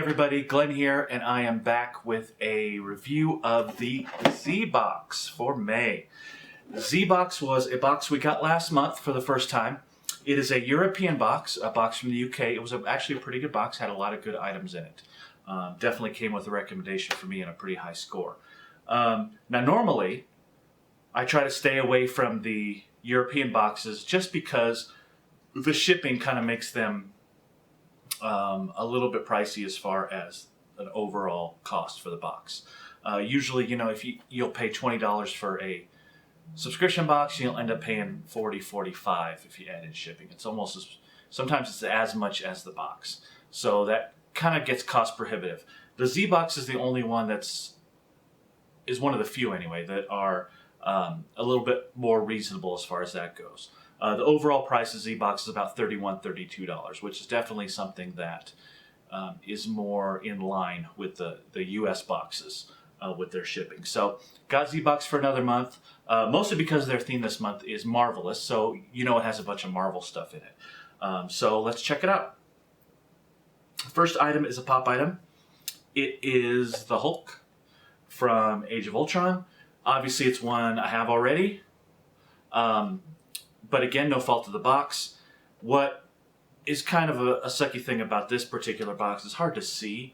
everybody, Glenn here, and I am back with a review of the Z-Box for May. The Z-Box was a box we got last month for the first time. It is a European box, a box from the UK. It was actually a pretty good box, had a lot of good items in it. Definitely came with a recommendation for me and a pretty high score. Now normally, I try to stay away from the European boxes just because the shipping kind of makes them a little bit pricey as far as an overall cost for the box. Usually, if you'll pay $20 for a subscription box, you'll end up paying $40, $45 if you add in shipping. It's almost sometimes it's as much as the box. So that kind of gets cost prohibitive. The Z-Box is the only one is one of the few anyway, that are a little bit more reasonable as far as that goes. The overall price of Z-Box is about $31, $32, which is definitely something that is more in line with the US boxes with their shipping. So got Z-Box for another month, mostly because their theme this month is Marvelous, so it has a bunch of Marvel stuff in it. So let's check it out. First item is a pop item. It is the Hulk from Age of Ultron. Obviously it's one I have already. But again, no fault of the box. What is kind of a sucky thing about this particular box is hard to see,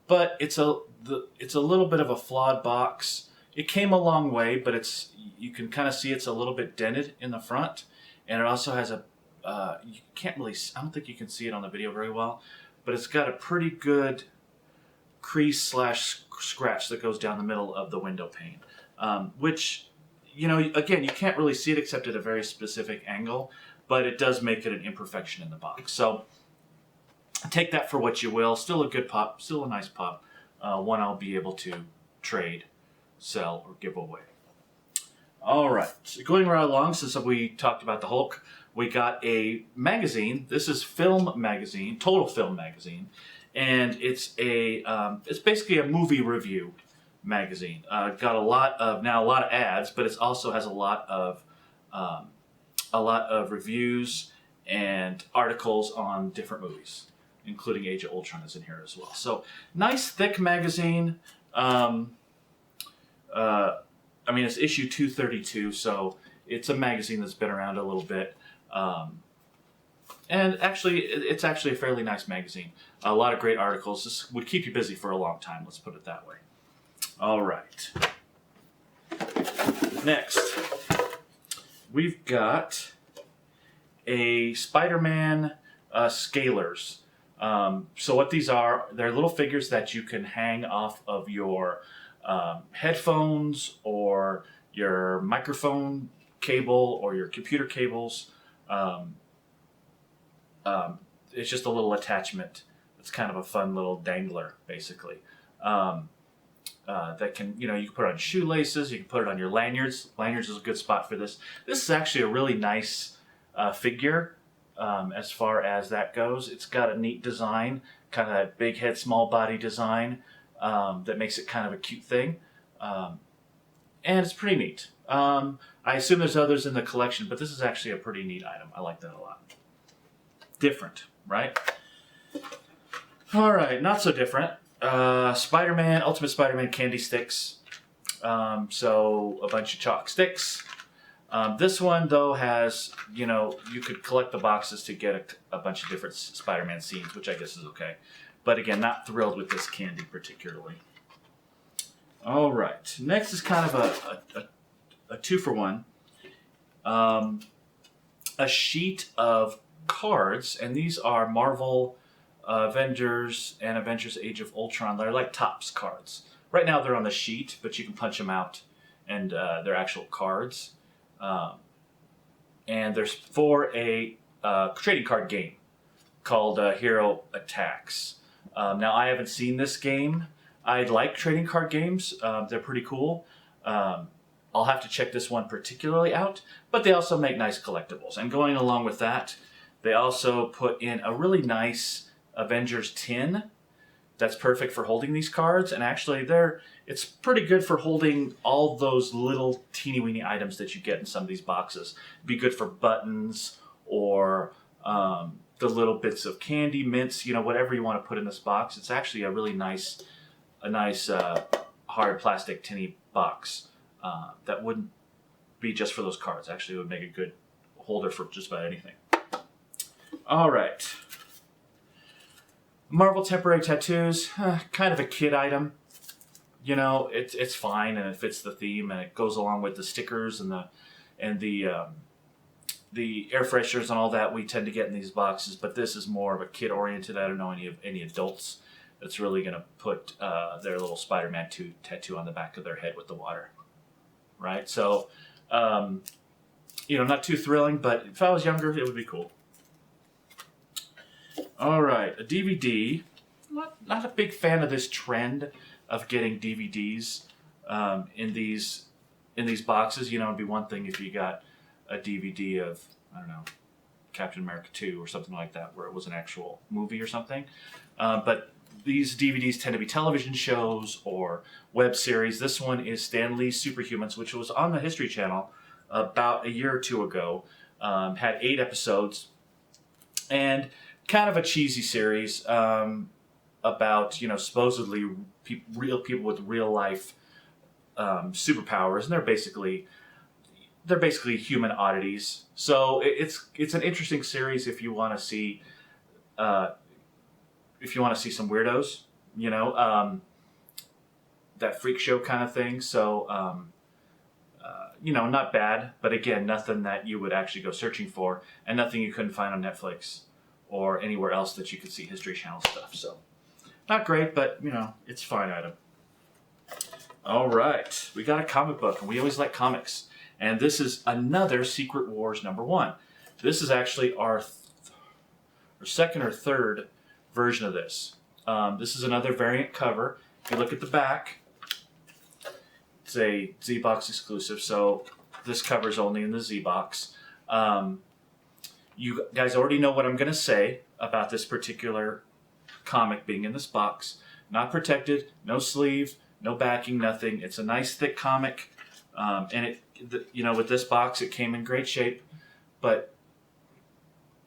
but it's a little bit of a flawed box. It came a long way, but you can kind of see it's a little bit dented in the front, and it also has you can't really, I don't think you can see it on the video very well, but it's got a pretty good crease / scratch that goes down the middle of the window pane, which, again, you can't really see it except at a very specific angle, but it does make it an imperfection in the box. So take that for what you will. Still a good pop, still a nice pop. One I'll be able to trade, sell, or give away. All right, so going right along, since we talked about the Hulk, we got a magazine. This is Film Magazine, Total Film Magazine, and it's basically a movie review magazine. Got a lot of ads, but it also has a lot of reviews and articles on different movies, including Age of Ultron is in here as well. So nice thick magazine. It's issue 232, so it's a magazine that's been around a little bit. And actually, it's actually a fairly nice magazine. A lot of great articles. This would keep you busy for a long time, let's put it that way. All right. Next, we've got a SpiderMan scalers. So what these are, they're little figures that you can hang off of your headphones or your microphone cable or your computer cables. It's just a little attachment. It's kind of a fun little dangler, basically. That can, you can put it on shoelaces, you can put it on your lanyards. Lanyards is a good spot for this. This is actually a really nice figure as far as that goes. It's got a neat design, kind of that big head, small body design that makes it kind of a cute thing. And it's pretty neat. I assume there's others in the collection, but this is actually a pretty neat item. I like that a lot. Different, right? All right, not so different. SpiderMan, Ultimate SpiderMan candy sticks. So a bunch of chalk sticks. This one though has, you could collect the boxes to get a bunch of different Spider-Man scenes, which I guess is okay. But again, not thrilled with this candy particularly. All right, next is kind of a 2-for-1. A sheet of cards, and these are Marvel Avengers and Avengers Age of Ultron. They're like Topps cards. Right now they're on the sheet, but you can punch them out and they're actual cards. And there's for a trading card game called Hero Attacks. Now I haven't seen this game. I like trading card games. They're pretty cool. I'll have to check this one particularly out, but they also make nice collectibles. And going along with that, they also put in a really nice Avengers tin that's perfect for holding these cards, and actually it's pretty good for holding all those little teeny weeny items that you get in some of these boxes. It'd be good for buttons or the little bits of candy, mints, whatever you want to put in this box. It's actually a really nice, hard plastic tinny box that wouldn't be just for those cards. Actually, it would make a good holder for just about anything. All right. Marvel temporary tattoos, kind of a kid item. It's fine and it fits the theme and it goes along with the stickers and the air fresheners and all that we tend to get in these boxes. But this is more of a kid oriented. I don't know any adults that's really going to put their little SpiderMan tattoo on the back of their head with the water, right? So, not too thrilling, but if I was younger, it would be cool. All right, a DVD. Not a big fan of this trend of getting DVDs in these boxes. It'd be one thing if you got a DVD of, I don't know, Captain America 2 or something like that, where it was an actual movie or something. But these DVDs tend to be television shows or web series. This one is Stan Lee's Superhumans, which was on the History Channel about a year or two ago. Had 8 episodes and kind of a cheesy series about, supposedly real people with real life superpowers, and they're basically human oddities. So it's an interesting series if you want to see some weirdos, that freak show kind of thing. So not bad, but again, nothing that you would actually go searching for, and nothing you couldn't find on Netflix or anywhere else that you could see History Channel stuff. So not great, but it's a fine item. All right, we got a comic book, and we always like comics. And this is another Secret Wars #1. This is actually our second or third version of this. This is another variant cover. If you look at the back, it's a Z-Box exclusive, so this cover is only in the Z-Box. You guys already know what I'm going to say about this particular comic being in this box. Not protected, no sleeve, no backing, nothing. It's a nice thick comic, and with this box it came in great shape. But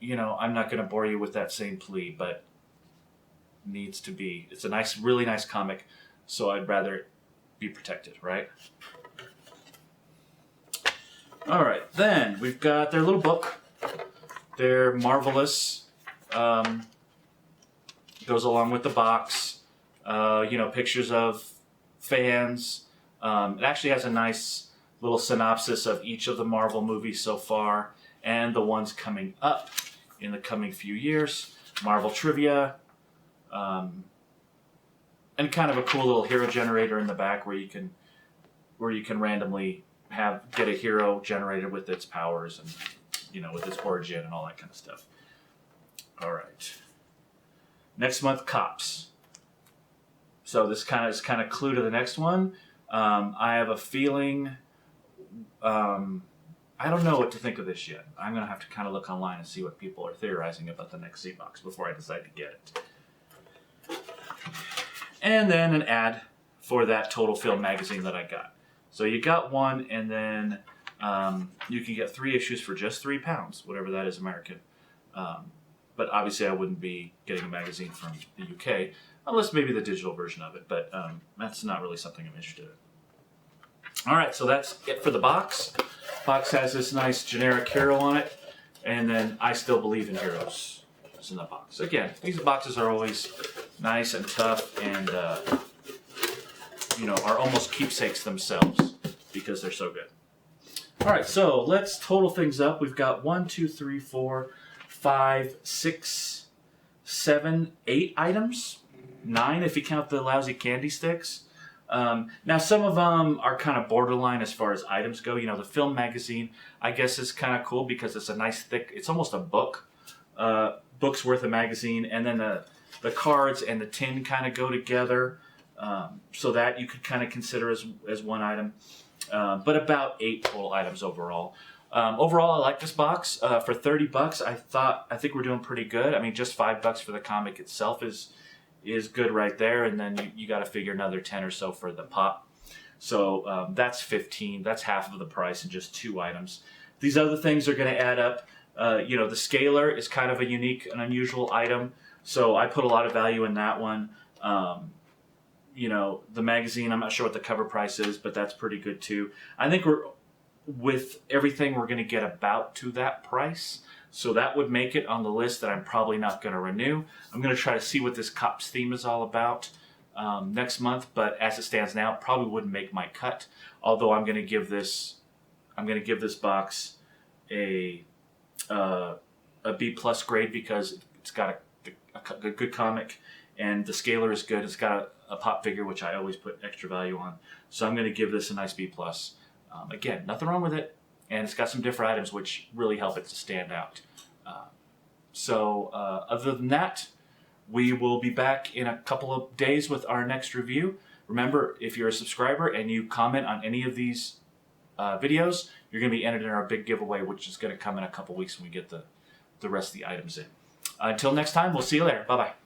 I'm not going to bore you with that same plea, but needs to be. It's a really nice comic, so I'd rather it be protected, right? All right, then we've got their little book. They're marvelous. Goes along with the box. Pictures of fans. It actually has a nice little synopsis of each of the Marvel movies so far and the ones coming up in the coming few years. Marvel trivia. And kind of a cool little hero generator in the back where you can randomly get a hero generated with its powers and with its origin and all that kind of stuff. All right. Next month, Cops. So this is kind of clue to the next one. I have a feeling. I don't know what to think of this yet. I'm gonna have to kind of look online and see what people are theorizing about the next Z-Box before I decide to get it. And then an ad for that Total Film magazine that I got. So you got one, and then you can get 3 issues for just £3, whatever that is American. But obviously I wouldn't be getting a magazine from the UK, unless maybe the digital version of it, but that's not really something I'm interested in. All right, so that's it for the box. Box has this nice generic hero on it, and then I Still Believe in Heroes is in the box. Again, these boxes are always nice and tough and are almost keepsakes themselves because they're so good. All right, so let's total things up. We've got 1, 2, 3, 4, 5, 6, 7, 8 items. 9 if you count the lousy candy sticks. Now some of them are kind of borderline as far as items go. The film magazine, I guess, is kind of cool because it's a nice thick, it's almost a book's worth of magazine, and then the cards and the tin kind of go together, so that you could kind of consider as one item. But about 8 total items overall. Overall, I like this box. For $30, I think we're doing pretty good. I mean, just $5 for the comic itself is good right there, and then you got to figure another 10 or so for the pop. So that's 15. That's half of the price in just 2 items. These other things are going to add up. The scaler is kind of a unique and unusual item, so I put a lot of value in that one. The magazine, I'm not sure what the cover price is, but that's pretty good too. I think with everything, we're going to get about to that price. So that would make it on the list that I'm probably not going to renew. I'm going to try to see what this Cops theme is all about next month, but as it stands now, it probably wouldn't make my cut. Although I'm going to give this box a B+ grade because it's got a good comic, and the scaler is good. It's got a pop figure, which I always put extra value on. So I'm going to give this a nice B+. Again, nothing wrong with it, and it's got some different items which really help it to stand out. Other than that, we will be back in a couple of days with our next review. Remember, if you're a subscriber and you comment on any of these videos, you're going to be entered in our big giveaway, which is going to come in a couple weeks when we get the rest of the items in. Until next time, we'll see you later. Bye-bye.